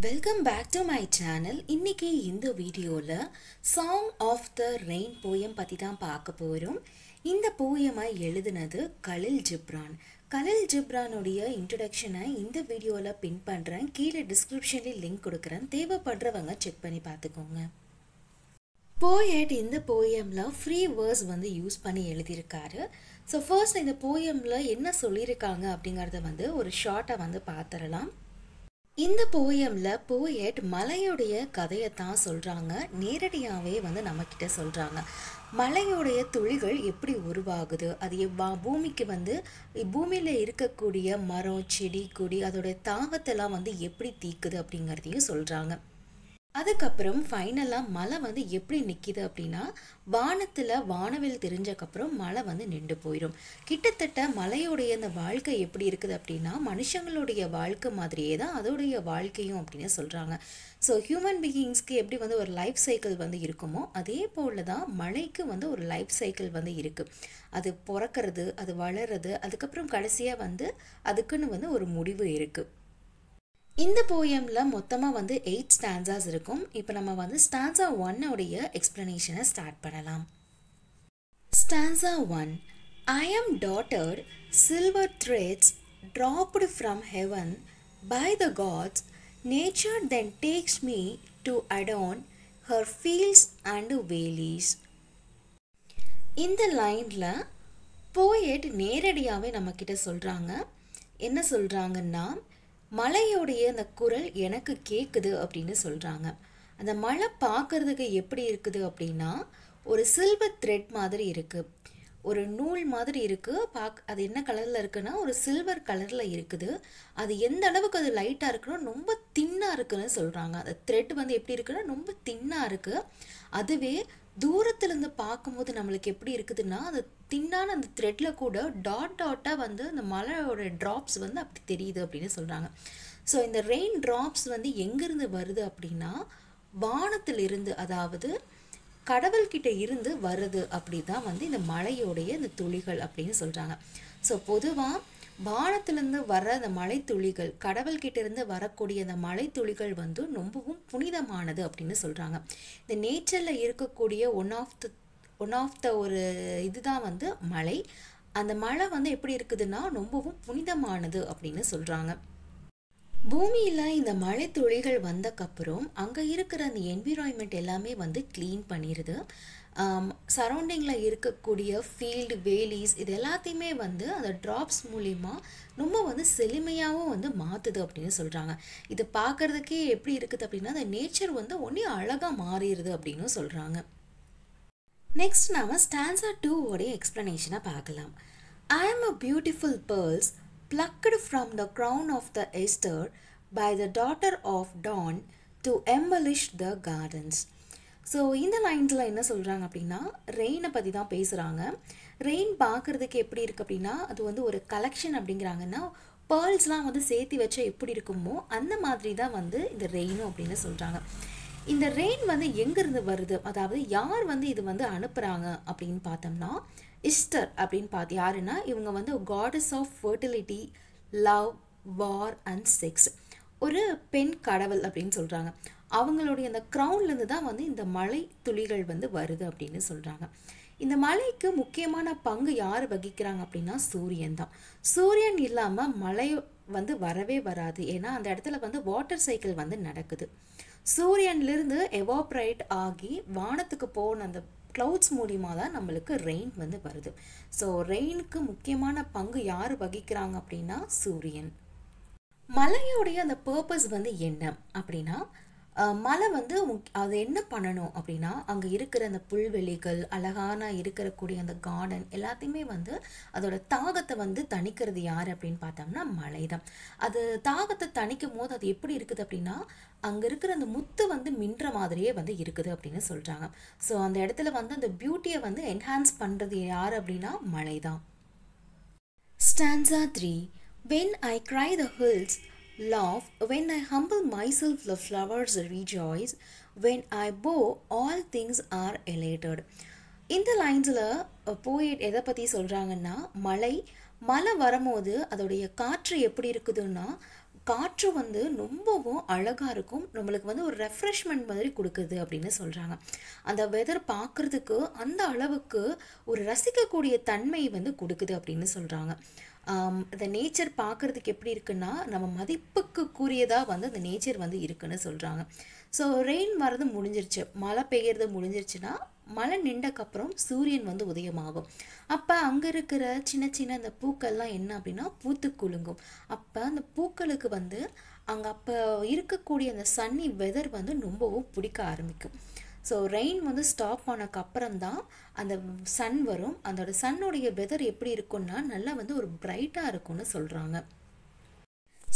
Welcome back to my channel. இன்னைக்கு இந்த வீடியோல Song of the Rain poem பத்தி தான் பார்க்க போறோம். இந்த போயமை எழுதினது கலில் ஜிப்ரான். கலில் ஜிப்ரானுடைய இன்ட்ரோடக்ஷனை இந்த வீடியோல பின் பண்றேன். கீழே டிஸ்கிரிப்ஷன்ல லிங்க் கொடுக்கிறேன். தேவைப்படுறவங்க செக் பண்ணி பார்த்துக்கோங்க. போயட் இந்த போயம்ல ஃப்ரீ வேர்ஸ் வந்து யூஸ் பண்ணி எழுதியிருக்காரு. ஸோ ஃபர்ஸ்ட் இந்த போயம்ல என்ன சொல்லியிருக்காங்க அப்படிங்கறத ஒரு ஷார்ட்டா பார்த்துடலாம். இந்த போயம்ல போயட் மலையுடைய கதையை தான் சொல்றாங்க. நேரடியாவே நம்ம கிட்ட சொல்றாங்க. மலையுடைய துளிகள் எப்படி உருவாகுது, அது பூமிக்கு பூமியில இருக்கக்கூடிய மரம் செடி கொடி அதோட தாகத்தெல்லாம் எப்படி தீக்குது அப்படிங்கறதையும் சொல்றாங்க. அதுக்கப்புறம் ஃபைனலா மலை எப்படி நிக்குது அப்படின்னா வானத்துல வானவில் தெரிஞ்சக்கப்புறம் மலை நின்று போயிடும். கிட்டத்தட்ட மலையோடைய அந்த வாழ்க்கை எப்படி இருக்குது அப்படின்னா மனுஷங்களுடைய வாழ்க்கை மாதிரியே தான் அதோடைய வாழ்க்கையும் அப்படின்னு சொல்றாங்க. ஸோ ஹியூமன் பீயிங்ஸ்க்கு எப்படி ஒரு லைஃப் சைக்கிள் இருக்குமோ அதே போல தான் மலைக்கு ஒரு லைஃப் சைக்கிள் இருக்கு. அது பிறக்கிறது, அது வளர்றது, அதுக்கப்புறம் கடைசியா அதுக்குன்னு ஒரு முடிவு இருக்கு. இந்த போயம்ல மொத்தமா 8 ஸ்டான்சாஸ் இருக்கும். இப்போ நம்ம ஸ்டான்சா 1 உடைய எக்ஸ்பிளனேஷனை ஸ்டார்ட் பண்ணலாம். Stanza 1. I am dotted silver threads dropped from heaven by the gods. Nature then takes me to adorn her fields and valleys. இந்த லைன்ல போயட் நேரடியாவே நம்ம கிட்ட சொல்றாங்க. என்ன சொல்றாங்கன்னா மலையோடைய அந்த குரல் எனக்கு கேட்குது அப்படின்னு சொல்றாங்க. அந்த மலை பார்க்கறதுக்கு எப்படி இருக்குது அப்படின்னா ஒரு சில்வர் த்ரெட் மாதிரி இருக்கு, ஒரு நூல் மாதிரி இருக்கு. அது என்ன கலர்ல இருக்குன்னா ஒரு சில்வர் கலர்ல இருக்குது. அது எந்த அளவுக்கு அது லைட்டா இருக்குன்னா ரொம்ப தின்னா இருக்குன்னு சொல்றாங்க. அந்த த்ரெட் எப்படி இருக்குன்னா ரொம்ப தின்னா இருக்கு. அதுவே தூரத்துல இருந்து பார்க்கும்போது நம்மளுக்கு எப்படி இருக்குதுன்னா அது தின்னான அந்த த்ரெட்ல கூட டாட் டாட்டா அந்த மலையோட டிராப்ஸ் அப்படி தெரியுது அப்படின்னு சொல்றாங்க. ஸோ இந்த ரெயின் டிராப்ஸ் எங்கிருந்து வருது அப்படின்னா வானத்திலிருந்து, அதாவது கடவுள்கிட்ட இருந்து வருது. அப்படிதான் இந்த மலையோடைய இந்த துளிகள் அப்படின்னு சொல்றாங்க. ஸோ பொதுவா வானத்திலிருந்து வர அந்த மலை துளிகள், கடவுள்கிட்ட இருந்து வரக்கூடிய அந்த மலை துளிகள் ரொம்பவும் புனிதமானது அப்படின்னு சொல்றாங்க. இந்த நேச்சர்ல இருக்கக்கூடிய ஒன் ஆஃப் த ஒரு இதுதான் மலை. அந்த மலை எப்படி இருக்குதுன்னா ரொம்பவும் புனிதமானது அப்படின்னு சொல்றாங்க. பூமியில இந்த மழை துளிகள் வந்தக்கப்புறம் அங்க இருக்கிற அந்த என்விரான்மெண்ட் எல்லாமே கிளீன் பண்ணிடுது. சரௌண்டிங்ல இருக்கக்கூடிய ஃபீல்டு வேலிஸ் இது எல்லாத்தையுமே அந்த டிராப்ஸ் மூலிமா ரொம்ப செழுமையாகவும் மாத்துது அப்படின்னு சொல்றாங்க. இது பார்க்கறதுக்கே எப்படி இருக்குது அப்படின்னா அந்த நேச்சர் ஒன்னே அழகா மாறிடுது அப்படின்னு சொல்றாங்க. நெக்ஸ்ட் நாம ஸ்டான்சா 2 உடைய எக்ஸ்பிளனேஷனை பார்க்கலாம். I am a beautiful pearls plucked from the crown of the Esther by the daughter of dawn to embellish the gardens. So இந்த லைன்ஸில் என்ன சொல்கிறாங்க அப்படின்னா ரெயினை பற்றி தான் பேசுகிறாங்க. ரெயின் பார்க்குறதுக்கு எப்படி இருக்குது அப்படின்னா அது ஒரு கலெக்ஷன் அப்படிங்கிறாங்கன்னா பேர்ல்ஸ்லாம் சேர்த்து வச்சா எப்படி இருக்குமோ அந்த மாதிரி தான் இந்த ரெயினும் அப்படின்னு சொல்கிறாங்க. இந்த ரெயின் எங்கேருந்து வருது, அதாவது யார் இது அனுப்புகிறாங்க அப்படின்னு பார்த்தோம்னா இஸ்டர் அப்படின்னு யாருன்னா இவங்க goddess of fertility, love, war and sex, ஒரு பெண் கடவுள் அப்படின்னு சொல்கிறாங்க. அவங்களுடைய அந்த க்ரௌன்லேருந்து தான் இந்த மலை துளிகள் வருது அப்படின்னு சொல்கிறாங்க. இந்த மலைக்கு முக்கியமான பங்கு யார் வகிக்கிறாங்க அப்படின்னா சூரியன் தான். சூரியன் இல்லாமல் மழை வரவே வராது. ஏன்னா அந்த இடத்துல வாட்டர் சைக்கிள் நடக்குது. சூரியன்லேருந்து எவாப்ரேட் ஆகி வானத்துக்கு போன அந்த க்ளவுட்ஸ் மூலிமா தான் நம்மளுக்கு ரெயின் வருது. ஸோ ரெயினுக்கு முக்கியமான பங்கு யார் வகிக்கிறாங்க அப்படின்னா சூரியன். மலையோடைய அந்த பர்பஸ் என்ன அப்படின்னா மலை அது என்ன பண்ணணும் அப்படின்னா அங்கே இருக்கிற அந்த புல்வெளிகள், அழகான இருக்கக்கூடிய அந்த கார்டன் எல்லாத்தையுமே அதோட தாகத்தை தணிக்கிறது யார் அப்படின்னு பார்த்தோம்னா மலை தான். அது தாகத்தை தணிக்கும் போது அது எப்படி இருக்குது அப்படின்னா அங்கே இருக்கிற அந்த முத்து மின்ற மாதிரியே இருக்குது அப்படின்னு சொல்கிறாங்க. ஸோ அந்த இடத்துல அந்த பியூட்டியை என்ஹான்ஸ் பண்ணுறது யார் அப்படின்னா மலை தான். Stanza 3. When I cry the hills laugh, when I humble myself the flowers rejoice, when I bow all things are elated. இந்த லைன்ஸில் போயட் எதை பற்றி சொல்கிறாங்கன்னா மலை வரும்போது அதோடைய காற்று எப்படி இருக்குதுன்னா காற்று வந்து ரொம்பவும் அழகாக இருக்கும், நம்மளுக்கு வந்து ஒரு ரெஃப்ரெஷ்மெண்ட் மாதிரி கொடுக்குது அப்படின்னு சொல்கிறாங்க. அந்த வெதர் பார்க்குறதுக்கு அந்த அளவுக்கு ஒரு ரசிக்கக்கூடிய தன்மை வந்து கொடுக்குது அப்படின்னு சொல்கிறாங்க. இந்த நேச்சர் பார்க்குறதுக்கு எப்படி இருக்குன்னா நம்ம மதிப்புக்கு கூறியதாக வந்து அந்த நேச்சர் வந்து இருக்குன்னு சொல்கிறாங்க. ஸோ ரெயின் வர்றது முடிஞ்சிருச்சு, மழை பெய்யறது முடிஞ்சிருச்சுன்னா மழை நின்றக்கப்புறம் சூரியன் வந்து உதயமாகும். அப்போ அங்கே இருக்கிற சின்ன சின்ன அந்த பூக்கள்லாம் என்ன அப்படின்னா பூத்து குலுங்கும். அப்போ அந்த பூக்களுக்கு வந்து அங்கே அப்போ இருக்கக்கூடிய அந்த சன்னி வெதர் வந்து ரொம்பவும் பிடிக்க ஆரம்பிக்கும். ஸோ ரெயின் வந்து ஸ்டாப் ஆனதுக்கப்புறம் தான் அந்த சன் வரும். அதோட சன்னுடைய வெதர் எப்படி இருக்குன்னா நல்லா வந்து ஒரு பிரைட்டாக இருக்கும்னு சொல்கிறாங்க.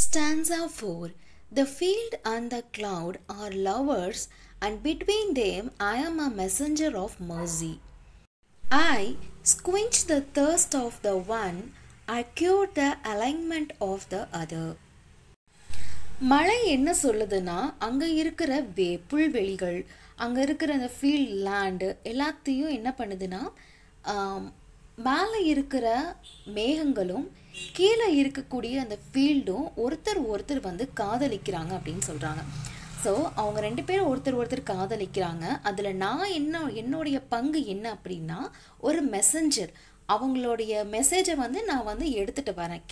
Stanza 4. The field and the cloud are lovers, and between them I am a messenger of mercy. I quench the thirst of the one, I cure the alignment of the other. மழை என்ன சொல்லுதுன்னா அங்கே இருக்கிற புல்வெளிகள், அங்கே இருக்கிற அந்த field land எல்லாத்தையும் என்ன பண்ணுதுன்னா மேலே இருக்கிற மேகங்களும் கீழே இருக்கக்கூடிய அந்த ஃபீல்டும் ஒருத்தர் வந்து காதலிக்கிறாங்க அப்படின்னு சொல்கிறாங்க. ஸோ அவங்க 2 பேரும் ஒருத்தர் காதலிக்கிறாங்க. அதில் நான் என்னுடைய பங்கு என்ன அப்படின்னா ஒரு மெசஞ்சர். அவங்களுடைய மெசேஜை வந்து நான் வந்து எடுத்துகிட்டு வரேன்,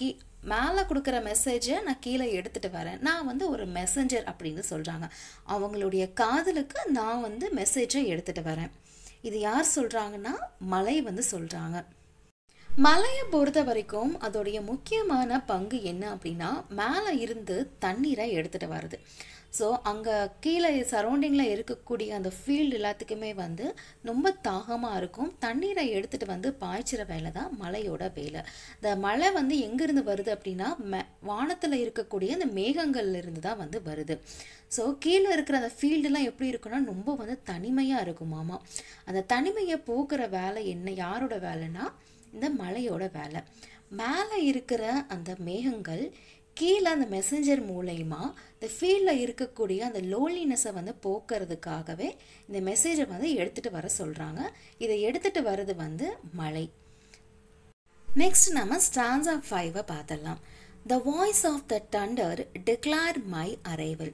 மேலே கொடுக்குற மெசேஜை நான் கீழே எடுத்துகிட்டு வரேன், நான் வந்து ஒரு மெசஞ்சர் அப்படின்னு சொல்கிறாங்க. அவங்களுடைய காதலுக்கு நான் வந்து மெசேஜை எடுத்துகிட்டு வரேன். இது யார் சொல்கிறாங்கன்னா மலை வந்து சொல்கிறாங்க. மலையை பொறுத்த வரைக்கும் அதோடைய முக்கியமான பங்கு என்ன அப்படின்னா மேலே இருந்து தண்ணீரை எடுத்துகிட்டு வருது. ஸோ அங்கே கீழே சரௌண்டிங்கில் இருக்கக்கூடிய அந்த ஃபீல்டு எல்லாத்துக்குமே வந்து ரொம்ப தாகமாக இருக்கும். தண்ணீரை எடுத்துகிட்டு வந்து பாய்ச்சிற வேலை தான் மலையோட வேலை. இந்த மழை வந்து எங்கேருந்து வருது அப்படின்னா வானத்தில் இருக்கக்கூடிய அந்த மேகங்கள்லேருந்து தான் வந்து வருது. ஸோ கீழே இருக்கிற அந்த ஃபீல்டெலாம் எப்படி இருக்குன்னா ரொம்ப வந்து தனிமையாக இருக்குமாமா. அந்த தனிமையை போக்குற வேலை என்ன, யாரோட வேலைன்னா இந்த மலையோட வேலை. மேலே இருக்கிற அந்த மேகங்கள் கீழே அந்த மெசஞ்சர் மூலயமா இந்த ஃபீல்டில் இருக்கக்கூடிய அந்த லோன்லினஸை வந்து போக்குறதுக்காகவே இந்த மெசேஜை வந்து எடுத்துகிட்டு வர சொல்கிறாங்க. இதை எடுத்துகிட்டு வர்றது வந்து மழை. நெக்ஸ்ட் நம்ம ஸ்டான்ஸா 5 பார்த்துடலாம். The voice of the thunder declared my arrival.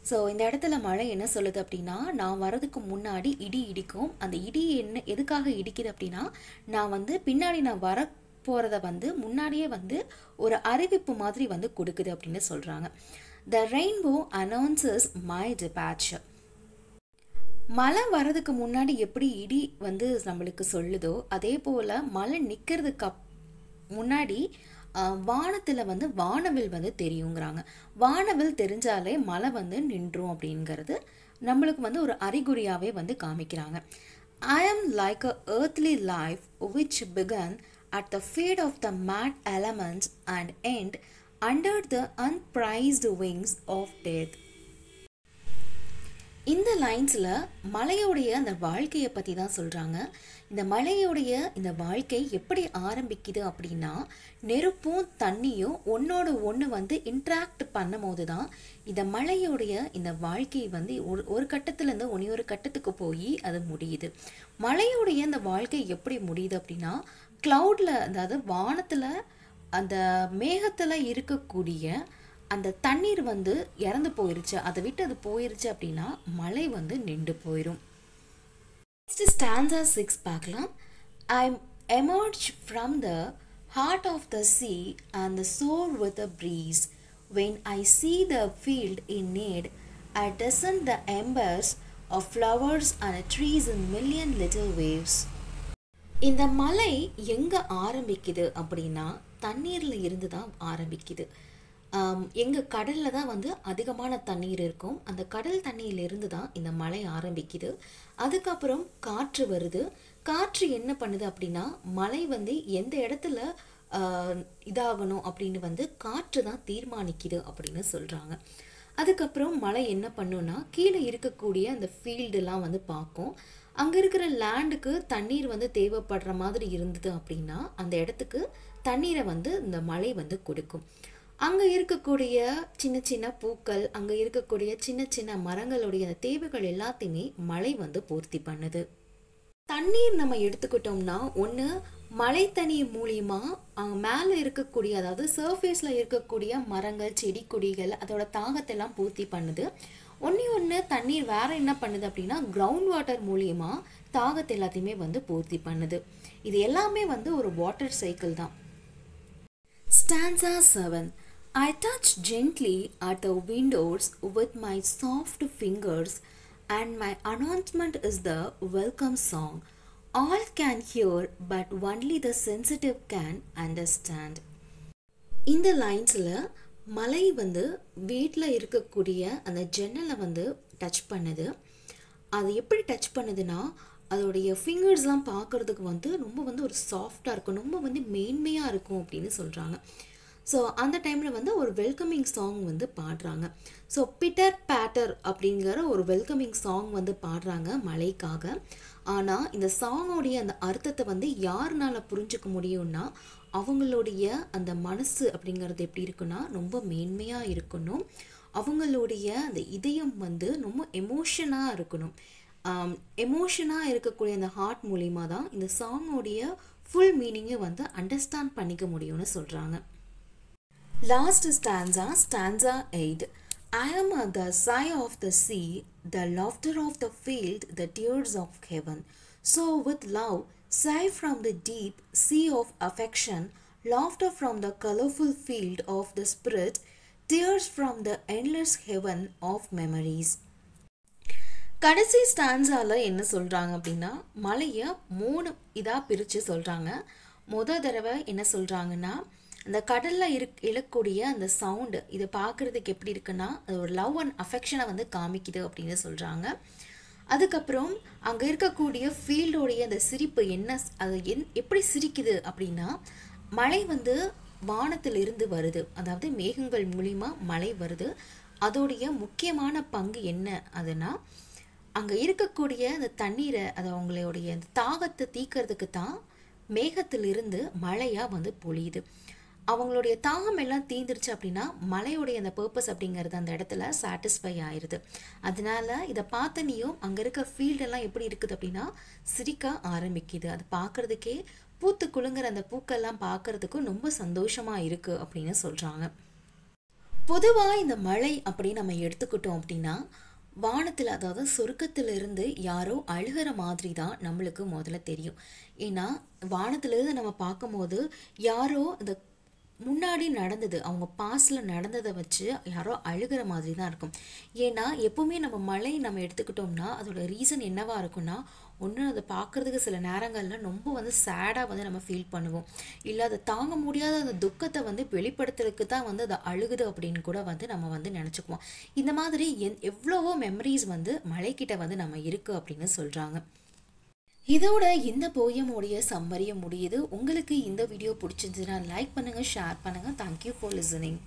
So இந்த இடத்துல மழை என்ன சொல்லுது அப்படின்னா நான் வரதுக்கு முன்னாடி இடி இடிக்கும். அந்த இடி என்ன எதுக்காக இடிக்குது அப்படின்னா நான் வந்து பின்னாடி நான் வர போகிறத வந்து முன்னாடியே வந்து ஒரு அறிவிப்பு மாதிரி வந்து கொடுக்குது அப்படின்னு சொல்கிறாங்க. The rainbow announces my departure. மழை வரதுக்கு முன்னாடி எப்படி இடி வந்து நம்மளுக்கு சொல்லுதோ அதே போல் மழை நிற்கிறதுக்கு முன்னாடி வானத்தில் வந்து வானவில் வந்து தெரியுங்கிறாங்க. வானவில் தெரிஞ்சாலே மழை வந்து நின்றும் அப்படிங்கிறது நம்மளுக்கு வந்து ஒரு அறிகுறியாகவே வந்து காமிக்கிறாங்க. I am like a earthly life which began at the feet of the mad elements and end under the unprized wings of death. இந்த லைன்ஸில் மலையோடைய அந்த வாழ்க்கையை பற்றி தான் சொல்கிறாங்க. இந்த மலையோடைய இந்த வாழ்க்கை எப்படி ஆரம்பிக்குது அப்படின்னா நெருப்பும் தண்ணியும் ஒன்னோட ஒன்று வந்து இன்ட்ராக்ட் பண்ணும் போது தான் இந்த மலையோடைய இந்த வாழ்க்கை வந்து ஒரு கட்டத்துலேருந்து ஒரு கட்டத்துக்கு போய் அது முடியுது. மலையோடைய இந்த வாழ்க்கை எப்படி முடியுது அப்படின்னா க்ளவுடில், அதாவது வானத்தில் அந்த மேகத்தில் இருக்கக்கூடிய அந்த தண்ணீர் வந்து இறந்து போயிருச்சு, அதை விட்டு அது போயிருச்சு அப்படின்னா மழை வந்து நின்று போயிடும். நெக்ஸ்ட் ஸ்டான்ஸா 6 பார்க்கலாம். I emerge from the heart of the sea and soar with the breeze. When I see the field in need, I descend the embers of flowers and trees in million little waves. இந்த மலை எங்கே ஆரம்பிக்குது அப்படின்னா தண்ணீரில் இருந்து தான் ஆரம்பிக்குது. எங்கள் கடலில் தான் வந்து அதிகமான தண்ணீர் இருக்கும். அந்த கடல் தண்ணியிலிருந்து தான் இந்த மழை ஆரம்பிக்குது. அதுக்கப்புறம் காற்று வருது. காற்று என்ன பண்ணுது அப்படின்னா மழை வந்து எந்த இடத்துல இதாகணும் அப்படின்னு வந்து காற்று தான் தீர்மானிக்குது அப்படின்னு சொல்கிறாங்க. அதுக்கப்புறம் மழை என்ன பண்ணுன்னா கீழே இருக்கக்கூடிய அந்த ஃபீல்டெல்லாம் வந்து பார்க்கும். அங்கே இருக்கிற லேண்டுக்கு தண்ணீர் வந்து தேவைப்படுற மாதிரி இருந்தது அப்படின்னா அந்த இடத்துக்கு தண்ணீரை வந்து இந்த மழை வந்து கொடுக்கும். அங்கே இருக்கக்கூடிய சின்ன சின்ன பூக்கள், அங்கே இருக்கக்கூடிய சின்ன சின்ன மரங்களுடைய தேவைகள் எல்லாத்தையுமே மழை வந்து பூர்த்தி பண்ணுது. தண்ணீர் நம்ம எடுத்துக்கிட்டோம்னா ஒன்று மழை தண்ணீர் மூலிமா மேலே இருக்கக்கூடிய அதாவது சர்ஃபேஸில் இருக்கக்கூடிய மரங்கள் செடி கொடிகள் அதோட தாகத்தெல்லாம் பூர்த்தி பண்ணுது. ஒன்று தண்ணீர் வேற என்ன பண்ணுது அப்படின்னா கிரவுண்ட் வாட்டர் மூலிமா தாகத்தை எல்லாத்தையுமே வந்து பூர்த்தி பண்ணுது. இது எல்லாமே வந்து ஒரு வாட்டர் சைக்கிள் தான். Stanza 7. I touch gently at the windows with my soft fingers, and my announcement is the welcome song. All can hear, but only the sensitive can understand. இந்த லைன்ஸில் மலை வந்து வீட்டில் இருக்கக்கூடிய அந்த ஜன்னலை வந்து டச் பண்ணுது. அது எப்படி டச் பண்ணுதுன்னா அதோடைய ஃபிங்கர்ஸ்லாம் பார்க்குறதுக்கு வந்து ரொம்ப வந்து ஒரு சாஃப்டாக இருக்கும், ரொம்ப வந்து மேன்மையாக இருக்கும் அப்படின்னு சொல்கிறாங்க. ஸோ அந்த டைமில் வந்து ஒரு வெல்கமிங் சாங் வந்து பாடுறாங்க. ஸோ பிட்டர் பேட்டர் அப்படிங்கிற ஒரு வெல்கமிங் சாங் வந்து பாடுறாங்க மலைக்காக. ஆனால் இந்த சாங்கோடைய அந்த அர்த்தத்தை வந்து யாருனால புரிஞ்சுக்க முடியும்னா அவங்களுடைய அந்த மனசு அப்படிங்கிறது எப்படி இருக்குன்னா ரொம்ப மேன்மையாக இருக்கணும், அவங்களுடைய அந்த இதயம் வந்து ரொம்ப எமோஷனாக இருக்கணும். எமோஷனாக இருக்கக்கூடிய அந்த ஹார்ட் மூலிமா தான் இந்த சாங்கோடைய ஃபுல் மீனிங்கை வந்து அண்டர்ஸ்டாண்ட் பண்ணிக்க முடியும்னு சொல்கிறாங்க. Last stanza, stanza 8. I am the sigh of the sea, the laughter of the field, the tears of heaven. So with love, sigh from the deep sea of affection, laughter from the colorful field of the spirit, tears from the endless heaven of memories. கடைசி ஸ்டான்ஸாவில் என்ன சொல்கிறாங்க அப்படின்னா மலையை 3 இதாக பிரித்து சொல்கிறாங்க. முதல் தடவை என்ன சொல்கிறாங்கன்னா அந்த கடலில் இழக்கூடிய அந்த சவுண்டு இதை பார்க்குறதுக்கு எப்படி இருக்குன்னா அது ஒரு லவ் அண்ட் அஃபெக்ஷனை வந்து காமிக்குது அப்படின்னு சொல்கிறாங்க. அதுக்கப்புறம் அங்கே இருக்கக்கூடிய ஃபீல்டோடைய அந்த சிரிப்பு என்ன அது எப்படி சிரிக்குது அப்படின்னா மழை வந்து வானத்திலிருந்து வருது, அதாவது மேகங்கள் மூலிமா மழை வருது. அதோடைய முக்கியமான பங்கு என்ன அதுனா அங்கே இருக்கக்கூடிய அந்த தண்ணீரை அது அவங்களுடைய அந்த தாகத்தை தீக்கிறதுக்கு தான் மேகத்திலிருந்து மழையாக வந்து பொழியுது. அவங்களுடைய தாகம் எல்லாம் தீந்துருச்சு அப்படின்னா மலையோடைய அந்த பர்பஸ் அப்படிங்கிறது அந்த இடத்துல சாட்டிஸ்ஃபை ஆயிடுது. அதனால இதை பார்த்த நீயும் அங்கே இருக்க ஃபீல்டெல்லாம் எப்படி இருக்குது அப்படின்னா சிரிக்க ஆரம்பிக்குது. அது பார்க்குறதுக்கே பூத்து குலுங்குற அந்த பூக்கெல்லாம் பார்க்குறதுக்கும் ரொம்ப சந்தோஷமாக இருக்குது அப்படின்னு சொல்கிறாங்க. பொதுவாக இந்த மழை அப்படின்னு நம்ம எடுத்துக்கிட்டோம் அப்படின்னா வானத்தில் அதாவது சொர்க்கத்திலிருந்து யாரோ அழுகிற மாதிரி தான் நம்மளுக்கு முதல்ல தெரியும். ஏன்னா வானத்திலிருந்து நம்ம பார்க்கும்போது யாரோ அந்த முன்னாடி நடந்தது அவங்க பாஸ்டில் நடந்ததை வச்சு யாரோ அழுகிற மாதிரி தான் இருக்கும். ஏன்னா எப்போவுமே நம்ம மழை நம்ம எடுத்துக்கிட்டோம்னா அதோட ரீசன் என்னவாக இருக்குன்னா ஒன்று அதை பார்க்குறதுக்கு சில நேரங்களில் ரொம்ப வந்து சேடாக வந்து நம்ம ஃபீல் பண்ணுவோம், இல்லை அதை தாங்க முடியாத அந்த துக்கத்தை வந்து வெளிப்படுத்துறதுக்கு தான் வந்து அதை அழுகுது அப்படின்னு கூட வந்து நம்ம வந்து நினச்சிக்குவோம். இந்த மாதிரி எவ்வளவோ மெமரிஸ் வந்து மழைக்கிட்ட வந்து நம்ம இருக்குது அப்படின்னு சொல்கிறாங்க. இதோட இந்த போயமோடைய சம்மரியை முடியுது. உங்களுக்கு இந்த வீடியோ பிடிச்சிருந்துச்சுன்னா லைக் பண்ணுங்கள், ஷேர் பண்ணுங்கள். Thank you for listening.